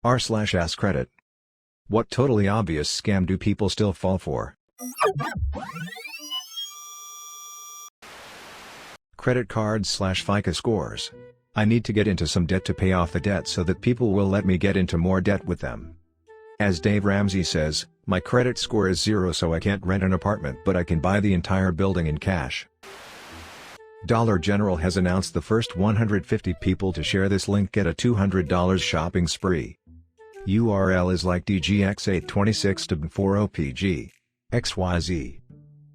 r/AskREDDIT. What totally obvious scam do people still fall for? Credit cards/FICO scores. I need to get into some debt to pay off the debt so that people will let me get into more debt with them. As Dave Ramsey says, my credit score is 0, so I can't rent an apartment, but I can buy the entire building in cash. Dollar General has announced the first 150 people to share this link get a $200 shopping spree. URL is like DGX826-40PG. XYZ.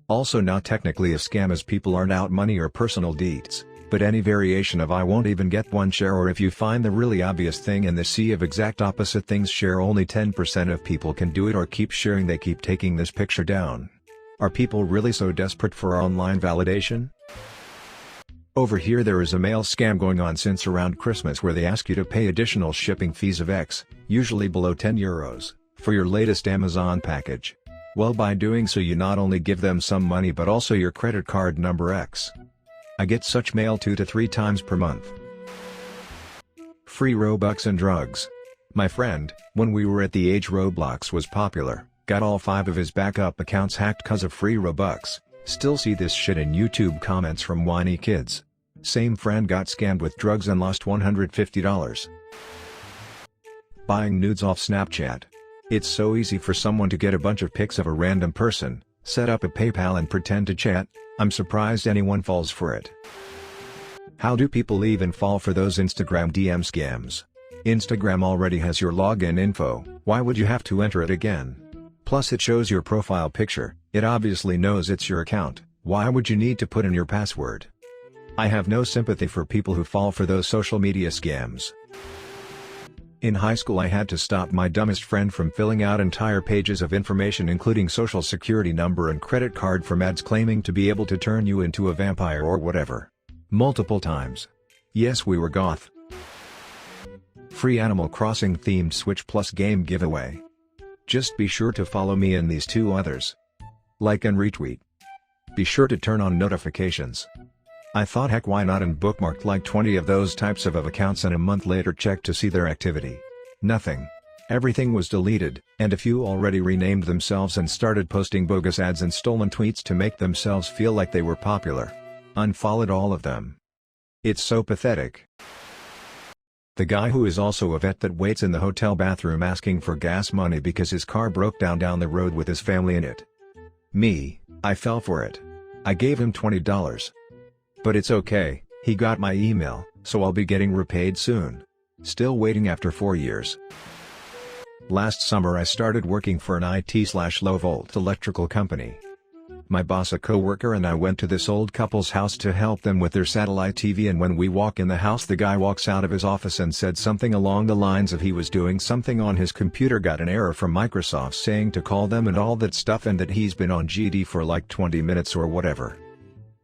Also not technically a scam as people aren't out money or personal deets, but any variation of I won't even get one share, or if you find the really obvious thing in the sea of exact opposite things share, only 10% of people can do it or keep sharing. They keep taking this picture down. Are people really so desperate for online validation? Over here there is a mail scam going on since around Christmas where they ask you to pay additional shipping fees of X, usually below €10, for your latest Amazon package. Well, by doing so you not only give them some money but also your credit card number X. I get such mail 2 to 3 times per month. Free Robux and drugs. My friend, when we were at the age Roblox was popular, got all 5 of his backup accounts hacked cause of free Robux. Still see this shit in YouTube comments from whiny kids. Same friend got scammed with drugs and lost $150. Buying nudes off Snapchat. It's so easy for someone to get a bunch of pics of a random person, set up a PayPal and pretend to chat. I'm surprised anyone falls for it. How do people even fall for those Instagram DM scams? Instagram already has your login info, why would you have to enter it again? Plus it shows your profile picture, it obviously knows it's your account, why would you need to put in your password? I have no sympathy for people who fall for those social media scams. In high school I had to stop my dumbest friend from filling out entire pages of information including social security number and credit card from ads claiming to be able to turn you into a vampire or whatever. Multiple times. Yes, we were goth. Free Animal Crossing themed Switch Plus game giveaway. Just be sure to follow me and these 2 others. Like and retweet. Be sure to turn on notifications. I thought heck why not, and bookmarked like 20 of those types of accounts and a month later checked to see their activity. Nothing. Everything was deleted, and a few already renamed themselves and started posting bogus ads and stolen tweets to make themselves feel like they were popular. Unfollowed all of them. It's so pathetic. The guy who is also a vet that waits in the hotel bathroom asking for gas money because his car broke down the road with his family in it. Me, I fell for it. I gave him $20. But it's okay, he got my email, so I'll be getting repaid soon. Still waiting after 4 years. Last summer I started working for an IT/low-volt electrical company. My boss, a co-worker, and I went to this old couple's house to help them with their satellite TV, and when we walk in the house the guy walks out of his office and said something along the lines of he was doing something on his computer, got an error from Microsoft saying to call them and all that stuff, and that he's been on GD for like 20 minutes or whatever.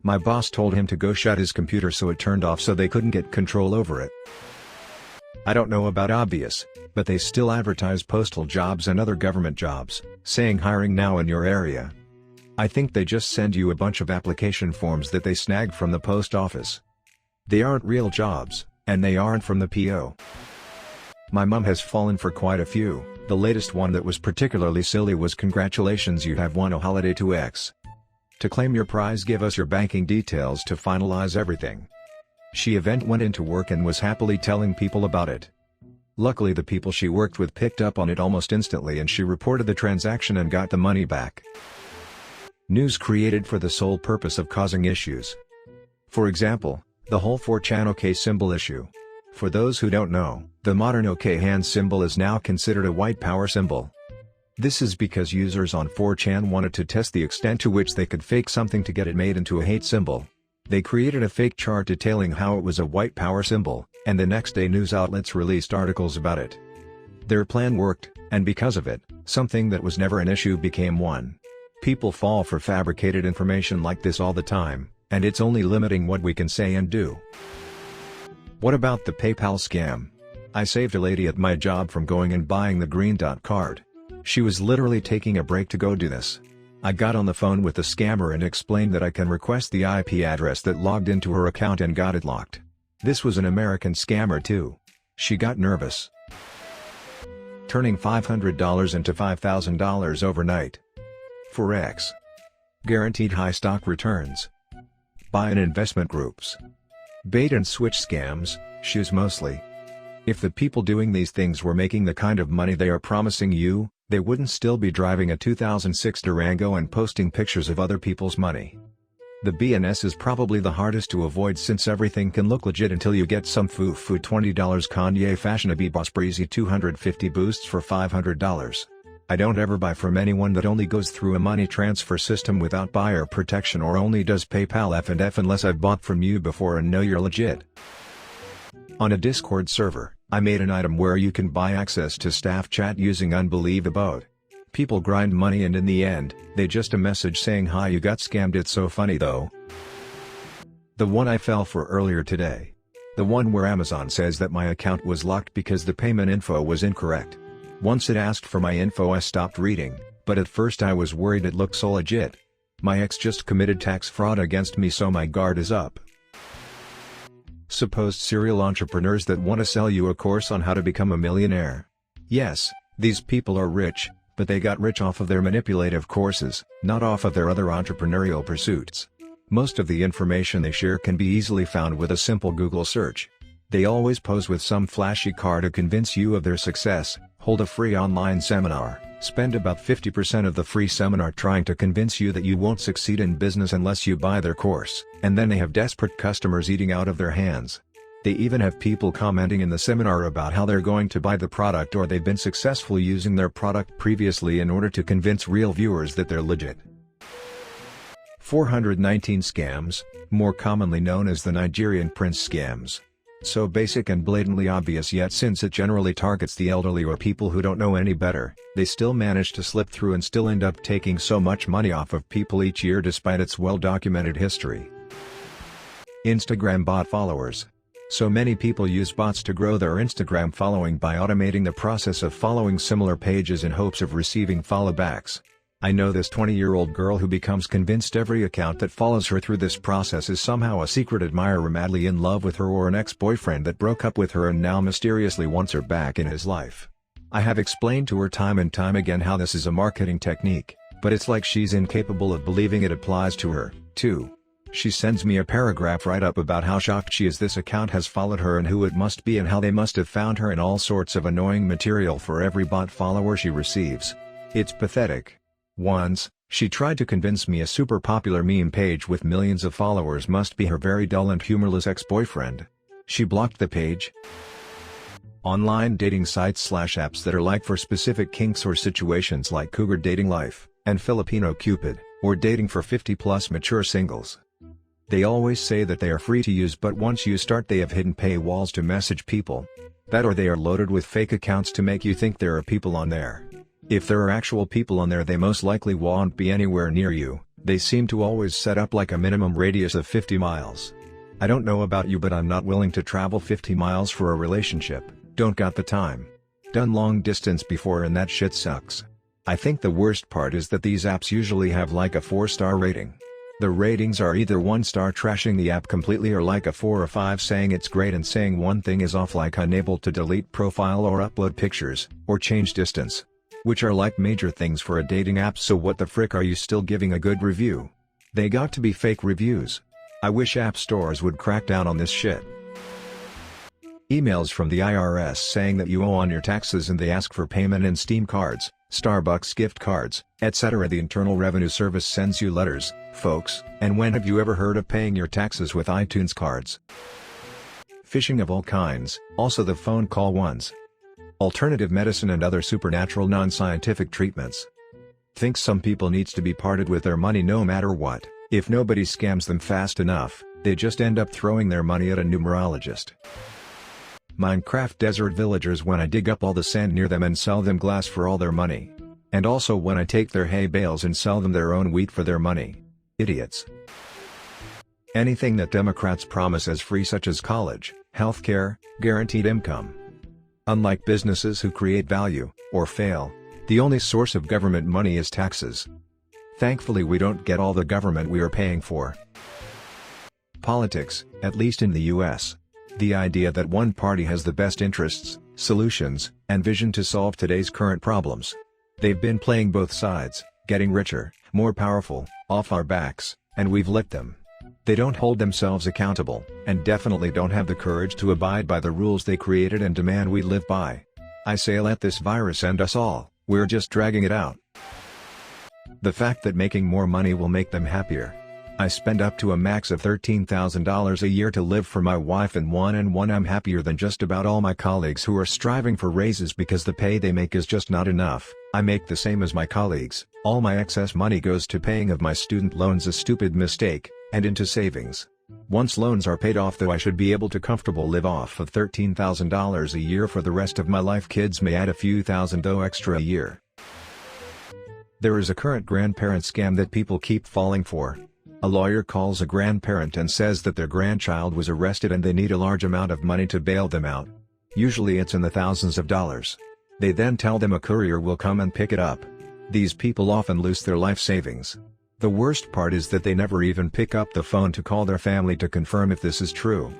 My boss told him to go shut his computer so it turned off so they couldn't get control over it. I don't know about obvious, but they still advertise postal jobs and other government jobs, saying hiring now in your area. I think they just send you a bunch of application forms that they snag from the post office. They aren't real jobs, and they aren't from the PO. My mom has fallen for quite a few. The latest one that was particularly silly was congratulations, you have won a holiday to X. To claim your prize, give us your banking details to finalize everything. She went into work and was happily telling people about it. Luckily the people she worked with picked up on it almost instantly and she reported the transaction and got the money back. News created for the sole purpose of causing issues. For example, the whole 4chan OK symbol issue. For those who don't know, the modern OK hand symbol is now considered a white power symbol. This is because users on 4chan wanted to test the extent to which they could fake something to get it made into a hate symbol. They created a fake chart detailing how it was a white power symbol, and the next day news outlets released articles about it. Their plan worked, and because of it, something that was never an issue became one. People fall for fabricated information like this all the time, and it's only limiting what we can say and do. What about the PayPal scam? I saved a lady at my job from going and buying the green dot card. She was literally taking a break to go do this. I got on the phone with the scammer and explained that I can request the IP address that logged into her account and got it locked. This was an American scammer too. She got nervous. turning $500 into $5,000 overnight. Forex. Guaranteed high stock returns. Buy in investment groups. Bait and switch scams, shoes mostly. If the people doing these things were making the kind of money they are promising you, they wouldn't still be driving a 2006 Durango and posting pictures of other people's money. The BNS is probably the hardest to avoid since everything can look legit until you get some foo-foo $20 Kanye fashionably boss breezy 250 boosts for $500. I don't ever buy from anyone that only goes through a money transfer system without buyer protection or only does PayPal F&F unless I've bought from you before and know you're legit. On a Discord server, I made an item where you can buy access to staff chat using Unbelievable. People grind money and in the end, they just a message saying hi you got scammed. It's so funny though. The one I fell for earlier today. The one where Amazon says that my account was locked because the payment info was incorrect. Once it asked for my info I stopped reading, but at first I was worried it looked so legit. My ex just committed tax fraud against me so my guard is up. Supposed serial entrepreneurs that want to sell you a course on how to become a millionaire. Yes, these people are rich, but they got rich off of their manipulative courses, not off of their other entrepreneurial pursuits. Most of the information they share can be easily found with a simple Google search. They always pose with some flashy car to convince you of their success, hold a free online seminar, spend about 50% of the free seminar trying to convince you that you won't succeed in business unless you buy their course, and then they have desperate customers eating out of their hands. They even have people commenting in the seminar about how they're going to buy the product or they've been successful using their product previously in order to convince real viewers that they're legit. 419 scams, more commonly known as the Nigerian prince scams. So basic and blatantly obvious, yet since it generally targets the elderly or people who don't know any better, they still manage to slip through and still end up taking so much money off of people each year despite its well-documented history. Instagram bot followers. So many people use bots to grow their Instagram following by automating the process of following similar pages in hopes of receiving followbacks. I know this 20-year-old girl who becomes convinced every account that follows her through this process is somehow a secret admirer madly in love with her or an ex-boyfriend that broke up with her and now mysteriously wants her back in his life. I have explained to her time and time again how this is a marketing technique, but it's like she's incapable of believing it applies to her, too. She sends me a paragraph write-up about how shocked she is this account has followed her and who it must be and how they must have found her and all sorts of annoying material for every bot follower she receives. It's pathetic. Once, she tried to convince me a super popular meme page with millions of followers must be her very dull and humorless ex-boyfriend. She blocked the page. Online dating sites/apps that are like for specific kinks or situations like Cougar Dating Life, and Filipino Cupid, or dating for 50+ mature singles. They always say that they are free to use, but once you start they have hidden paywalls to message people. That or they are loaded with fake accounts to make you think there are people on there. If there are actual people on there they most likely won't be anywhere near you. They seem to always set up like a minimum radius of 50 miles. I don't know about you but I'm not willing to travel 50 miles for a relationship, don't got the time. Done long distance before and that shit sucks. I think the worst part is that these apps usually have like a 4-star rating. The ratings are either 1 star trashing the app completely or like a 4 or 5 saying it's great and saying one thing is off like unable to delete profile or upload pictures, or change distance. Which are like major things for a dating app, so what the frick are you still giving a good review? They got to be fake reviews. I wish app stores would crack down on this shit. Emails from the IRS saying that you owe on your taxes and they ask for payment in Steam cards, Starbucks gift cards, etc. The Internal Revenue Service sends you letters, folks, and when have you ever heard of paying your taxes with iTunes cards? Phishing of all kinds, also the phone call ones. Alternative medicine and other supernatural non-scientific treatments. Think some people needs to be parted with their money no matter what. If nobody scams them fast enough, they just end up throwing their money at a numerologist. Minecraft desert villagers when I dig up all the sand near them and sell them glass for all their money. And also when I take their hay bales and sell them their own wheat for their money. Idiots. Anything that Democrats promise as free such as college, healthcare, guaranteed income. Unlike businesses who create value, or fail, the only source of government money is taxes. Thankfully we don't get all the government we are paying for. Politics, at least in the US. The idea that one party has the best interests, solutions, and vision to solve today's current problems. They've been playing both sides, getting richer, more powerful, off our backs, and we've let them. They don't hold themselves accountable, and definitely don't have the courage to abide by the rules they created and demand we live by. I say let this virus end us all, we're just dragging it out. The fact that making more money will make them happier. I spend up to a max of $13,000 a year to live for my wife and one I'm happier than just about all my colleagues who are striving for raises because the pay they make is just not enough. I make the same as my colleagues, all my excess money goes to paying of my student loans, a stupid mistake, and into savings. Once loans are paid off though, I should be able to comfortably live off of $13,000 a year for the rest of my life. Kids may add a few thousand though extra a year. There is a current grandparent scam that people keep falling for. A lawyer calls a grandparent and says that their grandchild was arrested and they need a large amount of money to bail them out. Usually it's in the thousands of dollars. They then tell them a courier will come and pick it up. These people often lose their life savings. The worst part is that they never even pick up the phone to call their family to confirm if this is true.